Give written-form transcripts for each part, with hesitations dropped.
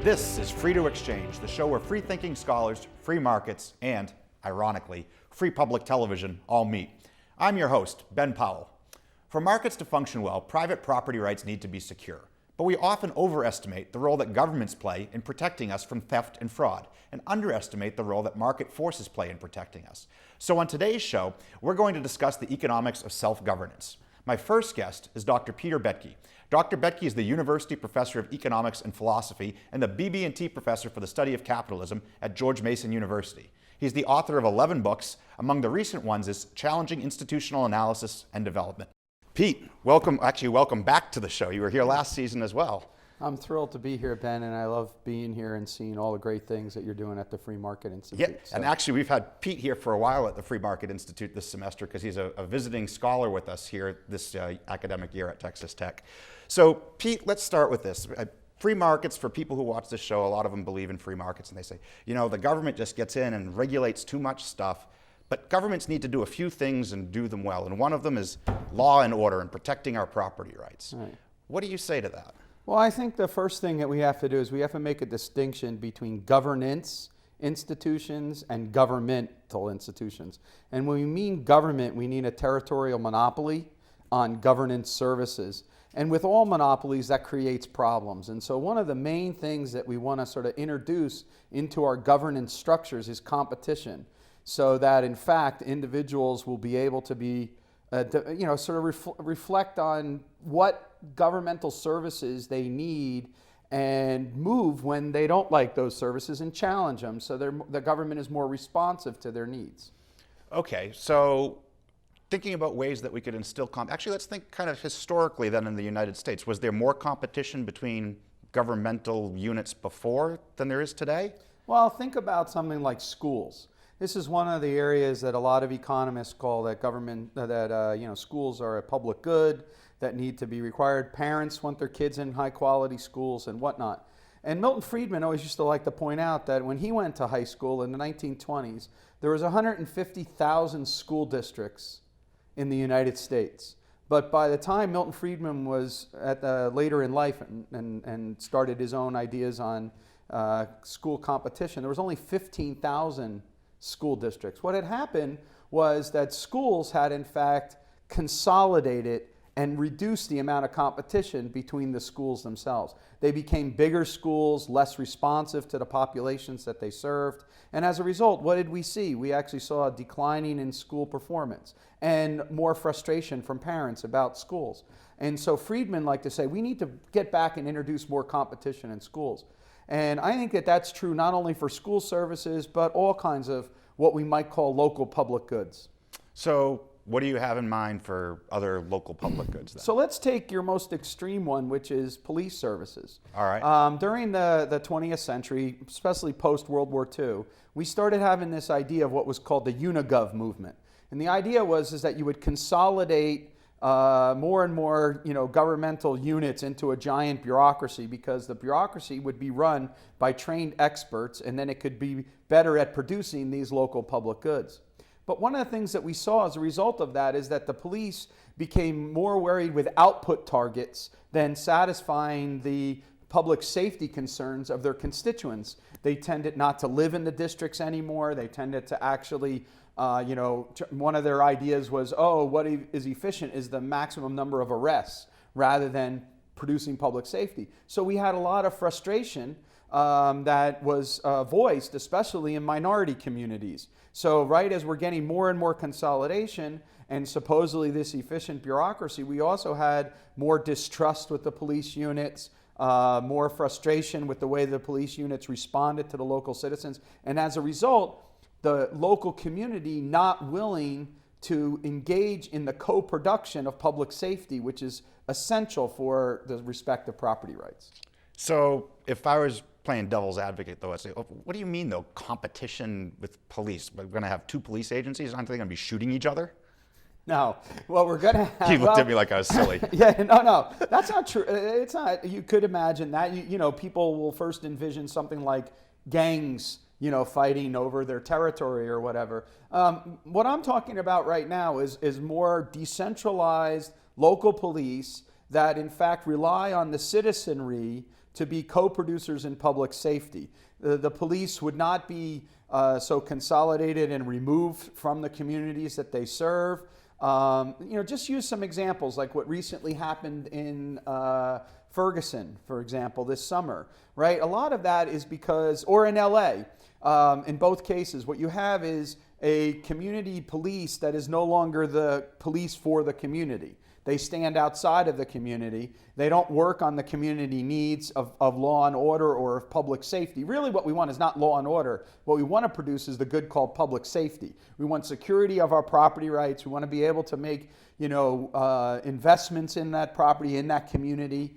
This is Free to Exchange, the show where free-thinking scholars, free markets, and, ironically, free public television all meet. I'm your host, Ben Powell. For markets to function well, private property rights need to be secure. But we often overestimate the role that governments play in protecting us from theft and fraud, and underestimate the role that market forces play in protecting us. So on today's show, we're going to discuss the economics of self-governance. My first guest is Dr. Peter Boettke. Dr. Boettke is the University Professor of Economics and Philosophy and the BB&T Professor for the Study of Capitalism at George Mason University. He's the author of 11 books. Among the recent ones is Challenging Institutional Analysis and Development. Pete, welcome back to the show. You were here last season as well. I'm thrilled to be here, Ben, and I love being here and seeing all the great things that you're doing at the Free Market Institute. Yeah, and actually we've had Pete here for a while at the Free Market Institute this semester because he's a visiting scholar with us here this academic year at Texas Tech. So Pete, let's start with this. Free markets, for people who watch this show, a lot of them believe in free markets and they say, you know, the government just gets in and regulates too much stuff, but governments need to do a few things and do them well. And one of them is law and order and protecting our property rights. Right. What do you say to that? Well, I think the first thing that we have to do is we have to make a distinction between governance institutions and governmental institutions. And when we mean government, we need a territorial monopoly on governance services. And with all monopolies, that creates problems. And so one of the main things that we want to sort of introduce into our governance structures is competition, so that in fact individuals will be able to be reflect on what governmental services they need and move when they don't like those services and challenge them, so the government is more responsive to their needs. Okay, so thinking about ways that we could instill actually let's think kind of historically then in the United States. Was there more competition between governmental units before than there is today? Well, think about something like schools. This is one of the areas that a lot of economists call that schools are a public good that need to be required. Parents want their kids in high quality schools and whatnot. And Milton Friedman always used to like to point out that when he went to high school in the 1920s, there was 150,000 school districts in the United States. But by the time Milton Friedman was later in life and started his own ideas on school competition, there was only 15,000 school districts. What had happened was that schools had in fact consolidated and reduced the amount of competition between the schools themselves. They became bigger schools, less responsive to the populations that they served. And as a result, what did we see? We actually saw a declining in school performance and more frustration from parents about schools. And so Friedman liked to say, we need to get back and introduce more competition in schools. And I think that that's true not only for school services, but all kinds of what we might call local public goods. So what do you have in mind for other local public goods then? So let's take your most extreme one, which is police services. All right. During the 20th century, especially post-World War II, we started having this idea of what was called the Unigov movement. And the idea was that you would consolidate more and more governmental units into a giant bureaucracy, because the bureaucracy would be run by trained experts, and then it could be better at producing these local public goods. But one of the things that we saw as a result of that is that the police became more worried with output targets than satisfying the public safety concerns of their constituents. They tended not to live in the districts anymore. They tended to actually one of their ideas was, what is efficient is the maximum number of arrests rather than producing public safety. So we had a lot of frustration that was voiced, especially in minority communities. So right as we're getting more and more consolidation and supposedly this efficient bureaucracy, we also had more distrust with the police units, more frustration with the way the police units responded to the local citizens. And as a result, the local community not willing to engage in the co-production of public safety, which is essential for the respect of property rights. So if I was playing devil's advocate, though, I'd say, what do you mean, though, competition with police? We're going to have two police agencies? Aren't they going to be shooting each other? No. Well, we're going to have... He looked at me like I was silly. Yeah, no. That's not true. It's not. You could imagine that. People will first envision something like gangs fighting over their territory or whatever. What I'm talking about right now is more decentralized local police that in fact rely on the citizenry to be co-producers in public safety. The police would not be so consolidated and removed from the communities that they serve. Just use some examples like what recently happened in Ferguson, for example, this summer, right? A lot of that is because, or in LA, in both cases, what you have is a community police that is no longer the police for the community. They stand outside of the community. They don't work on the community needs of law and order or of public safety. Really what we want is not law and order. What we want to produce is the good called public safety. We want security of our property rights. We want to be able to make investments in that property, in that community,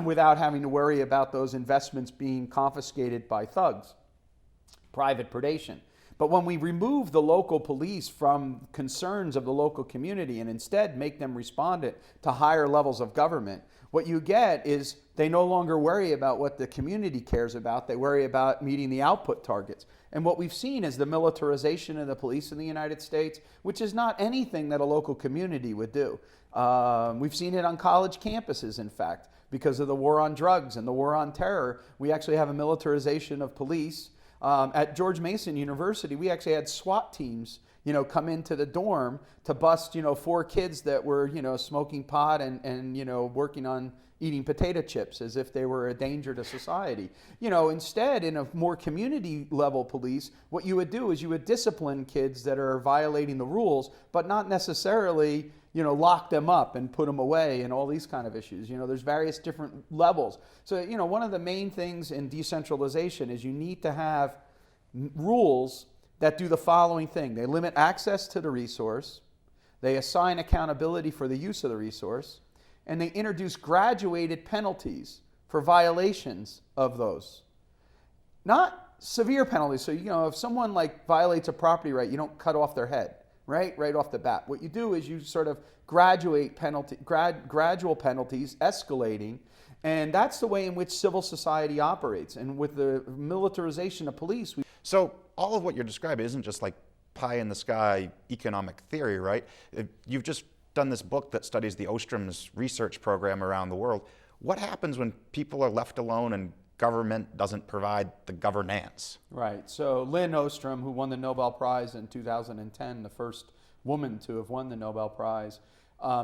without having to worry about those investments being confiscated by thugs. Private predation. But when we remove the local police from concerns of the local community and instead make them respondent to higher levels of government, what you get is they no longer worry about what the community cares about. They worry about meeting the output targets. And what we've seen is the militarization of the police in the United States, which is not anything that a local community would do. We've seen it on college campuses, in fact, because of the war on drugs and the war on terror. We actually have a militarization of police. At George Mason University, we actually had SWAT teams, come into the dorm to bust, 4 kids that were, smoking pot and working on eating potato chips as if they were a danger to society. Instead, in a more community level police, what you would do is you would discipline kids that are violating the rules, but not necessarily, lock them up and put them away and all these kind of issues. There's various different levels. So, one of the main things in decentralization is you need to have rules that do the following thing. They limit access to the resource, they assign accountability for the use of the resource, and they introduce graduated penalties for violations of those. Not severe penalties. So, if someone violates a property right, you don't cut off their head. Right off the bat. What you do is you sort of gradual penalties, escalating, and that's the way in which civil society operates. And with the militarization of police, So all of what you're describing isn't just like pie in the sky economic theory, right? You've just done this book that studies the Ostrom's research program around the world. What happens when people are left alone and government doesn't provide the governance? Right. So Lynn Ostrom, who won the Nobel Prize in 2010, the first woman to have won the Nobel Prize,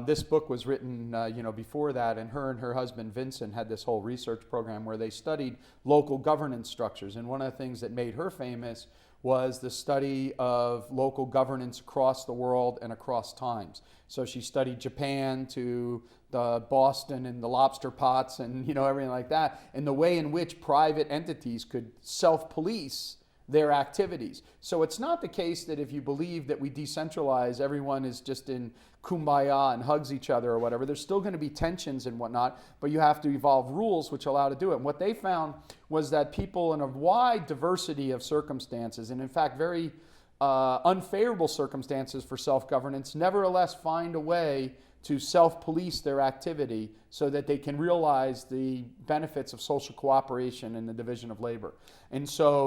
this book was written, before that, and her husband Vincent had this whole research program where they studied local governance structures. And one of the things that made her famous was the study of local governance across the world and across times. So she studied Japan to the Boston and the lobster pots and everything like that, and the way in which private entities could self-police their activities. So it's not the case that if you believe that we decentralize, everyone is just in kumbaya and hugs each other or whatever. There's still going to be tensions and whatnot, but you have to evolve rules which allow to do it. And what they found was that people in a wide diversity of circumstances, and in fact very unfavorable circumstances for self-governance, nevertheless find a way to self-police their activity so that they can realize the benefits of social cooperation and the division of labor. And so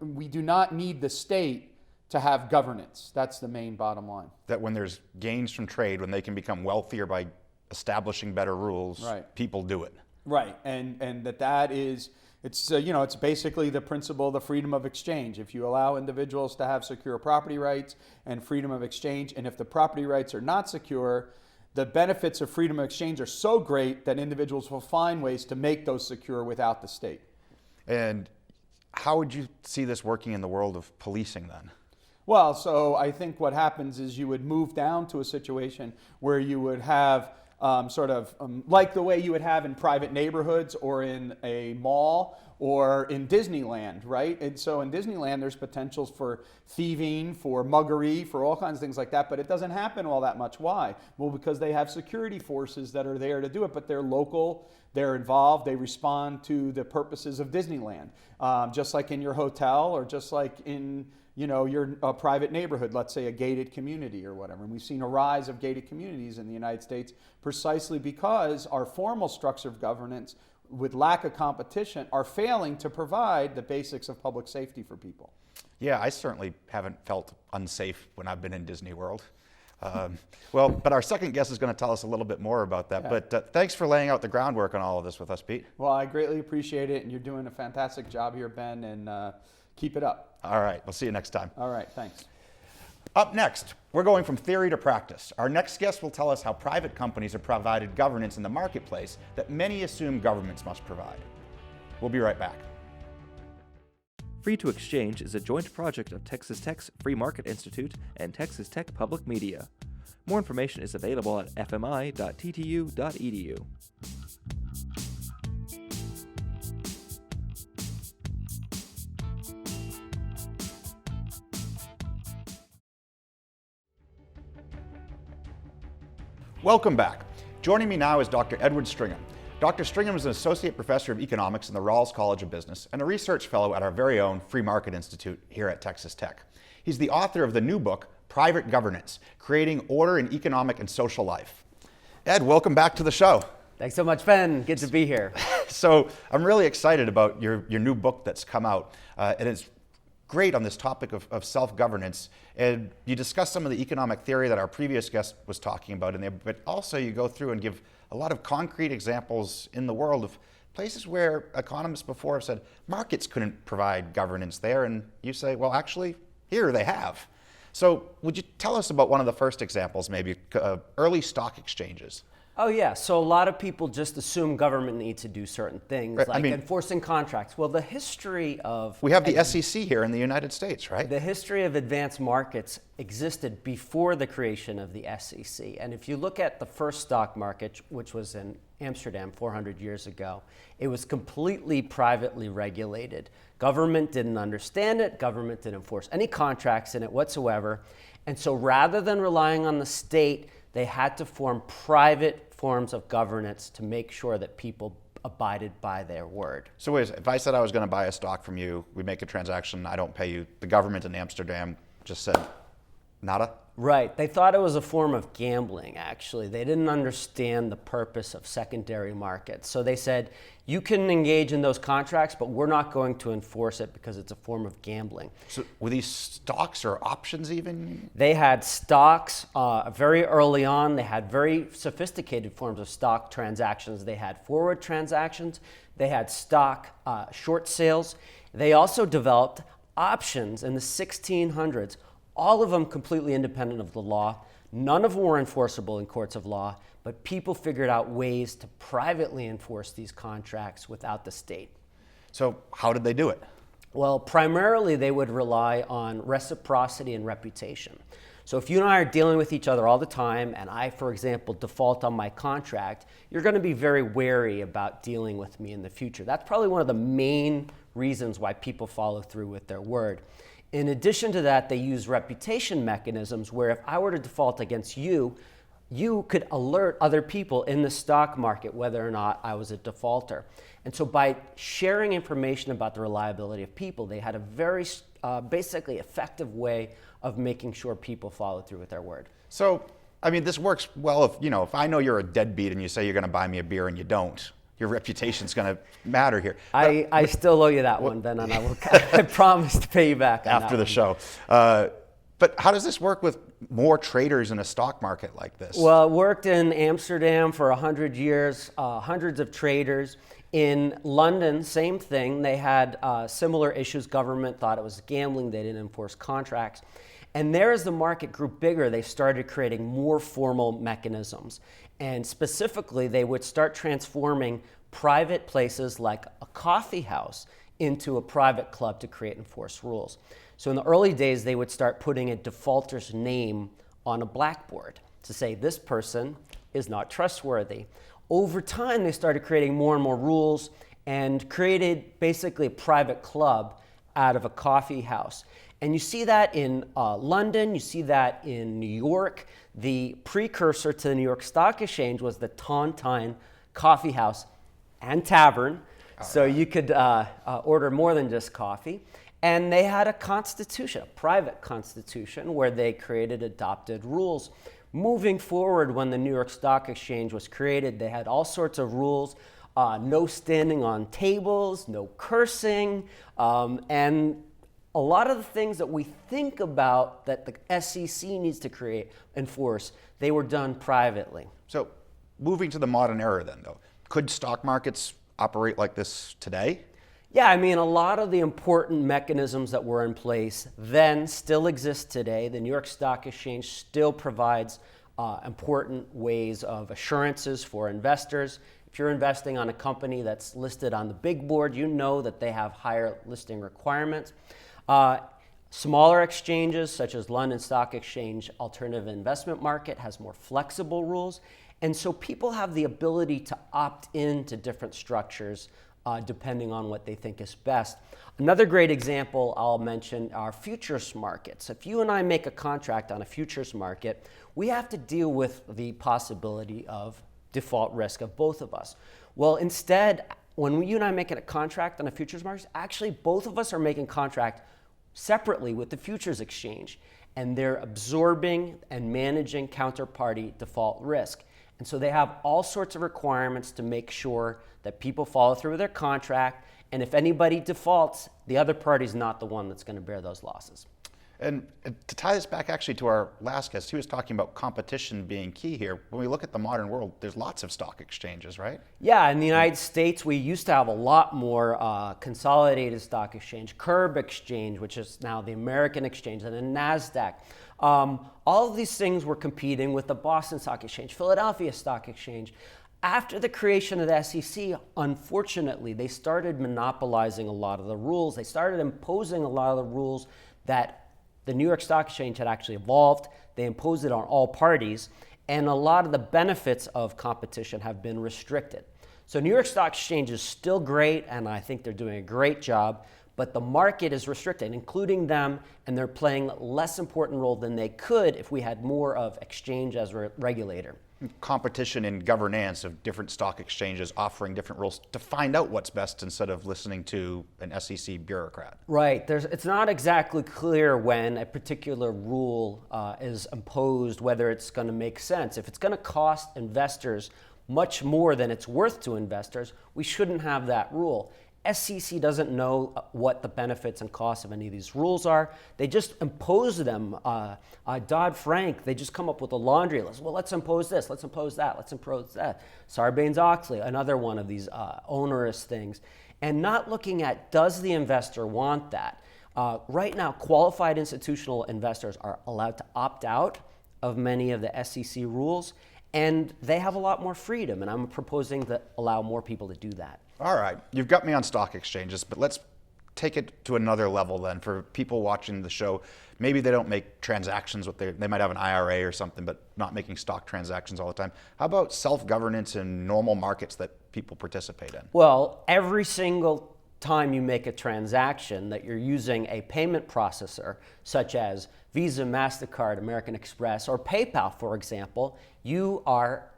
we do not need the state to have governance. That's the main bottom line. That when there's gains from trade, when they can become wealthier by establishing better rules, right, people do it. Right, and that is, it's basically the principle of the freedom of exchange. If you allow individuals to have secure property rights and freedom of exchange, and if the property rights are not secure, the benefits of freedom of exchange are so great that individuals will find ways to make those secure without the state. And how would you see this working in the world of policing then? Well, so I think what happens is you would move down to a situation where you would have like the way you would have in private neighborhoods or in a mall or in Disneyland, right? And so in Disneyland, there's potentials for thieving, for muggery, for all kinds of things like that, but it doesn't happen all that much. Why? Well, because they have security forces that are there to do it, but they're local, they're involved, they respond to the purposes of Disneyland. Just like in your hotel or just like in your private neighborhood, let's say a gated community or whatever. And we've seen a rise of gated communities in the United States precisely because our formal structure of governance with lack of competition are failing to provide the basics of public safety for people. Yeah, I certainly haven't felt unsafe when I've been in Disney World. But our second guest is going to tell us a little bit more about that. Yeah. But thanks for laying out the groundwork on all of this with us, Pete. Well, I greatly appreciate it, and you're doing a fantastic job here, Ben, and keep it up. All right, we'll see you next time. All right, thanks. Up next, we're going from theory to practice. Our next guest will tell us how private companies have provided governance in the marketplace that many assume governments must provide. We'll be right back. Free to Exchange is a joint project of Texas Tech's Free Market Institute and Texas Tech Public Media. More information is available at fmi.ttu.edu. Welcome back. Joining me now is Dr. Edward Stringham. Dr. Stringham is an associate professor of economics in the Rawls College of Business and a research fellow at our very own Free Market Institute here at Texas Tech. He's the author of the new book, Private Governance, Creating Order in Economic and Social Life. Ed, welcome back to the show. Thanks so much, Ben. Good to be here. So I'm really excited about your new book that's come out, and it's great on this topic of self-governance. And you discuss some of the economic theory that our previous guest was talking about in there, but also you go through and give a lot of concrete examples in the world of places where economists before have said markets couldn't provide governance there, and you say, well, actually, here they have. So would you tell us about one of the first examples, maybe early stock exchanges? Oh yeah, so a lot of people just assume government needs to do certain things, right. like enforcing contracts. Well, the history of... We have the SEC here in the United States, right? The history of advanced markets existed before the creation of the SEC. And if you look at the first stock market, which was in Amsterdam 400 years ago, it was completely privately regulated. Government didn't understand it, government didn't enforce any contracts in it whatsoever. And so rather than relying on the state, they had to form private forms of governance to make sure that people abided by their word. So wait, if I said I was going to buy a stock from you, we make a transaction, I don't pay you, the government in Amsterdam just said, nada? Right. They thought it was a form of gambling, actually. They didn't understand the purpose of secondary markets. So they said, you can engage in those contracts, but we're not going to enforce it because it's a form of gambling. So were these stocks or options even? They had stocks very early on. They had very sophisticated forms of stock transactions. They had forward transactions. They had stock short sales. They also developed options in the 1600s. All of them completely independent of the law. None of them were enforceable in courts of law, but people figured out ways to privately enforce these contracts without the state. So how did they do it? Well, primarily they would rely on reciprocity and reputation. So if you and I are dealing with each other all the time, and I, for example, default on my contract, you're going to be very wary about dealing with me in the future. That's probably one of the main reasons why people follow through with their word. In addition to that, they use reputation mechanisms where if I were to default against you, you could alert other people in the stock market whether or not I was a defaulter. And so by sharing information about the reliability of people, they had a very basically effective way of making sure people follow through with their word. So, I mean, this works well if I know you're a deadbeat and you say you're going to buy me a beer and you don't. Your reputation's going to matter here. I still owe you that one, Ben, and I promise to pay you back after the show. But how does this work with more traders in a stock market like this? Well, it worked in Amsterdam for 100 years, hundreds of traders. In London, same thing. They had similar issues. Government thought it was gambling. They didn't enforce contracts. And there, as the market grew bigger, they started creating more formal mechanisms. And specifically, they would start transforming private places like a coffee house into a private club to create and enforce rules. So in the early days, they would start putting a defaulter's name on a blackboard to say, this person is not trustworthy. Over time, they started creating more and more rules and created basically a private club out of a coffee house. And you see that in London, you see that in New York. The precursor to the New York Stock Exchange was the Tontine Coffee House and Tavern. So you could order more than just coffee. And they had a constitution, a private constitution, where they adopted rules. Moving forward, when the New York Stock Exchange was created, they had all sorts of rules. No standing on tables, no cursing, and a lot of the things that we think about that the SEC needs to enforce, they were done privately. So moving to the modern era then, though, could stock markets operate like this today? Yeah, I mean, a lot of the important mechanisms that were in place then still exist today. The New York Stock Exchange still provides important ways of assurances for investors. If you're investing on a company that's listed on the big board, you know that they have higher listing requirements. Smaller exchanges, such as London Stock Exchange Alternative Investment Market, has more flexible rules. And so people have the ability to opt into different structures depending on what they think is best. Another great example I'll mention are futures markets. If you and I make a contract on a futures market, we have to deal with the possibility of default risk of both of us. Well, instead, when you and I make a contract on a futures market, actually both of us are making contract separately with the futures exchange, and they're absorbing and managing counterparty default risk. And so they have all sorts of requirements to make sure that people follow through with their contract, and if anybody defaults, the other party's not the one that's going to bear those losses. And to tie this back actually to our last guest, he was talking about competition being key here. When we look at the modern world, there's lots of stock exchanges, right? Yeah, in the United States, we used to have a lot more consolidated stock exchange, Curb Exchange, which is now the American Exchange, and the NASDAQ. All of these things were competing with the Boston Stock Exchange, Philadelphia Stock Exchange. After the creation of the SEC, unfortunately, they started monopolizing a lot of the rules. They started imposing a lot of the rules that the New York Stock Exchange had actually evolved. They imposed it on all parties, and a lot of the benefits of competition have been restricted. So New York Stock Exchange is still great, and I think they're doing a great job, but the market is restricted, including them, and they're playing a less important role than they could if we had more of exchange as a regulator. Competition and governance of different stock exchanges offering different rules to find out what's best instead of listening to an SEC bureaucrat. Right. It's not exactly clear when a particular rule is imposed, whether it's going to make sense. If it's going to cost investors much more than it's worth to investors, we shouldn't have that rule. SEC doesn't know what the benefits and costs of any of these rules are. They just impose them. Dodd-Frank, they just come up with a laundry list. Well, let's impose this, let's impose that, let's impose that. Sarbanes-Oxley, another one of these onerous things. And not looking at, does the investor want that? Right now, qualified institutional investors are allowed to opt out of many of the SEC rules, and they have a lot more freedom, and I'm proposing to allow more people to do that. All right, you've got me on stock exchanges, but let's take it to another level then. For people watching the show, maybe they don't make transactions with they might have an IRA or something, but not making stock transactions all the time. How about self-governance in normal markets that people participate in? Well, every single time you make a transaction that you're using a payment processor, such as Visa, MasterCard, American Express, or PayPal, for example, you are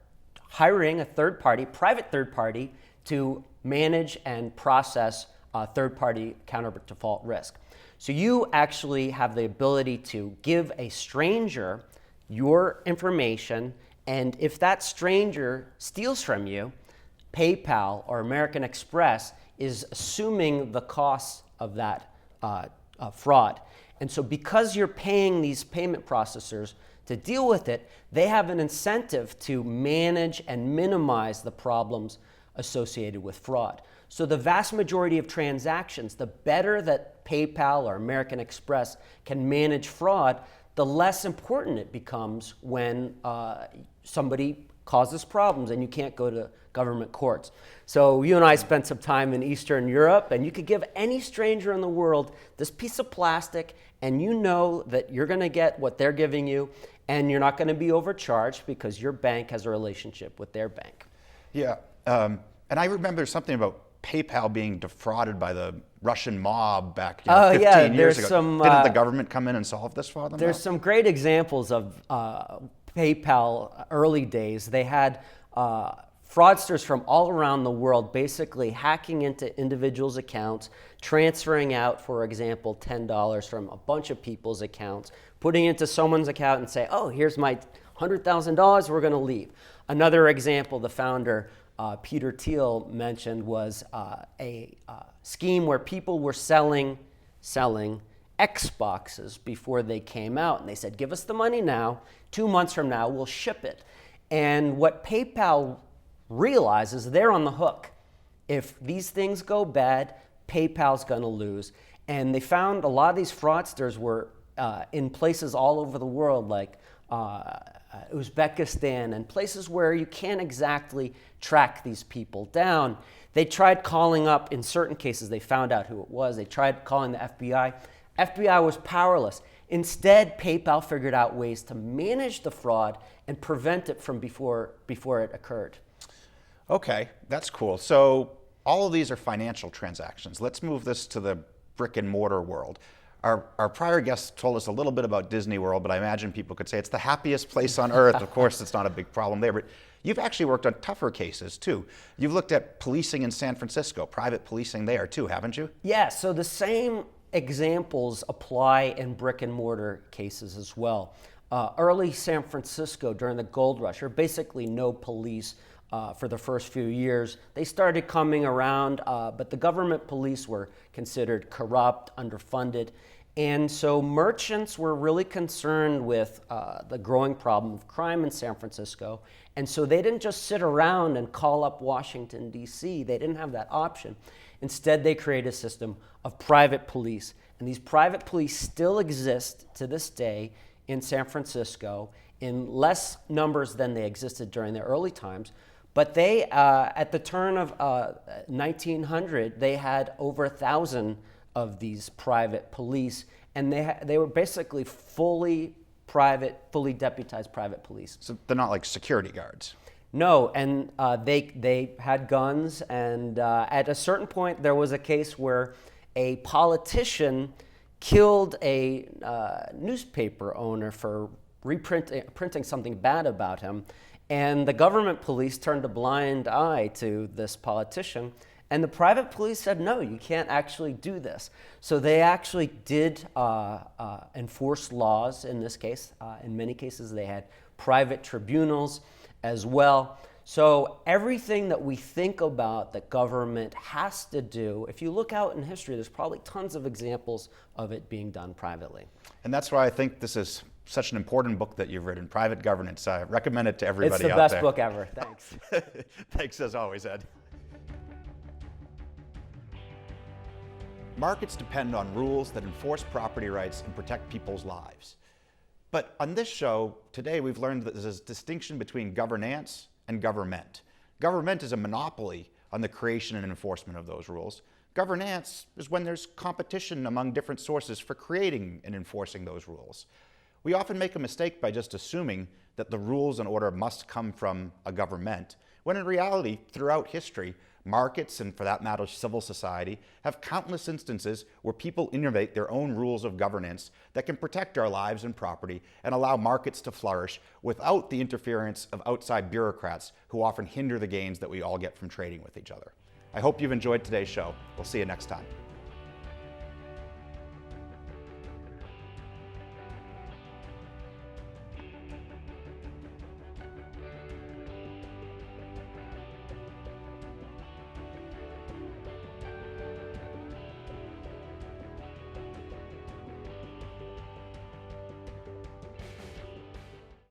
hiring a third party, private third party, to manage and process third-party counter-default risk. So you actually have the ability to give a stranger your information, and if that stranger steals from you, PayPal or American Express is assuming the costs of that fraud. And so because you're paying these payment processors to deal with it, they have an incentive to manage and minimize the problems associated with fraud. So the vast majority of transactions, the better that PayPal or American Express can manage fraud, the less important it becomes when somebody causes problems and you can't go to government courts. So you and I spent some time in Eastern Europe, and you could give any stranger in the world this piece of plastic, and you know that you're going to get what they're giving you, and you're not going to be overcharged because your bank has a relationship with their bank. Yeah. And I remember something about PayPal being defrauded by the Russian mob back 15 years ago. Didn't the government come in and solve this for them? There's some great examples of PayPal early days. They had fraudsters from all around the world basically hacking into individuals' accounts, transferring out, for example, $10 from a bunch of people's accounts, putting it into someone's account and say, oh, here's my $100,000, we're going to leave. Another example, the founder, Peter Thiel, mentioned was a scheme where people were selling Xboxes before they came out. And they said, give us the money now, 2 months from now, we'll ship it. And what PayPal realizes, they're on the hook. If these things go bad, PayPal's going to lose. And they found a lot of these fraudsters were in places all over the world, like Uzbekistan, and places where you can't exactly track these people down. They tried calling up, in certain cases, they found out who it was. They tried calling the FBI. FBI was powerless. Instead, PayPal figured out ways to manage the fraud and prevent it from before it occurred. Okay, that's cool. So all of these are financial transactions. Let's move this to the brick and mortar world. Our prior guests told us a little bit about Disney World, but I imagine people could say it's the happiest place on earth. Of course, it's not a big problem there, but you've actually worked on tougher cases too. You've looked at policing in San Francisco, private policing there too, haven't you? Yeah, so the same examples apply in brick and mortar cases as well. Early San Francisco during the gold rush, or basically no police for the first few years. They started coming around, but the government police were considered corrupt, underfunded. And so merchants were really concerned with the growing problem of crime in San Francisco. And so they didn't just sit around and call up Washington, D.C. They didn't have that option. Instead, they created a system of private police. And these private police still exist to this day in San Francisco in less numbers than they existed during the early times. But they, at the turn of 1900, they had over 1,000 of these private police, and they were basically fully private, fully deputized private police. So they're not like security guards. No, and they had guns, and at a certain point there was a case where a politician killed a newspaper owner for printing something bad about him, and the government police turned a blind eye to this politician. And the private police said, no, you can't actually do this. So they actually did enforce laws in this case. In many cases, they had private tribunals as well. So everything that we think about that government has to do, if you look out in history, there's probably tons of examples of it being done privately. And that's why I think this is such an important book that you've written, Private Governance. I recommend it to everybody out there. It's the best book ever. Thanks. Thanks as always, Ed. Markets depend on rules that enforce property rights and protect people's lives. But on this show, today we've learned that there's a distinction between governance and government. Government is a monopoly on the creation and enforcement of those rules. Governance is when there's competition among different sources for creating and enforcing those rules. We often make a mistake by just assuming that the rules and order must come from a government, when in reality, throughout history, markets, and for that matter, civil society, have countless instances where people innovate their own rules of governance that can protect our lives and property and allow markets to flourish without the interference of outside bureaucrats who often hinder the gains that we all get from trading with each other. I hope you've enjoyed today's show. We'll see you next time.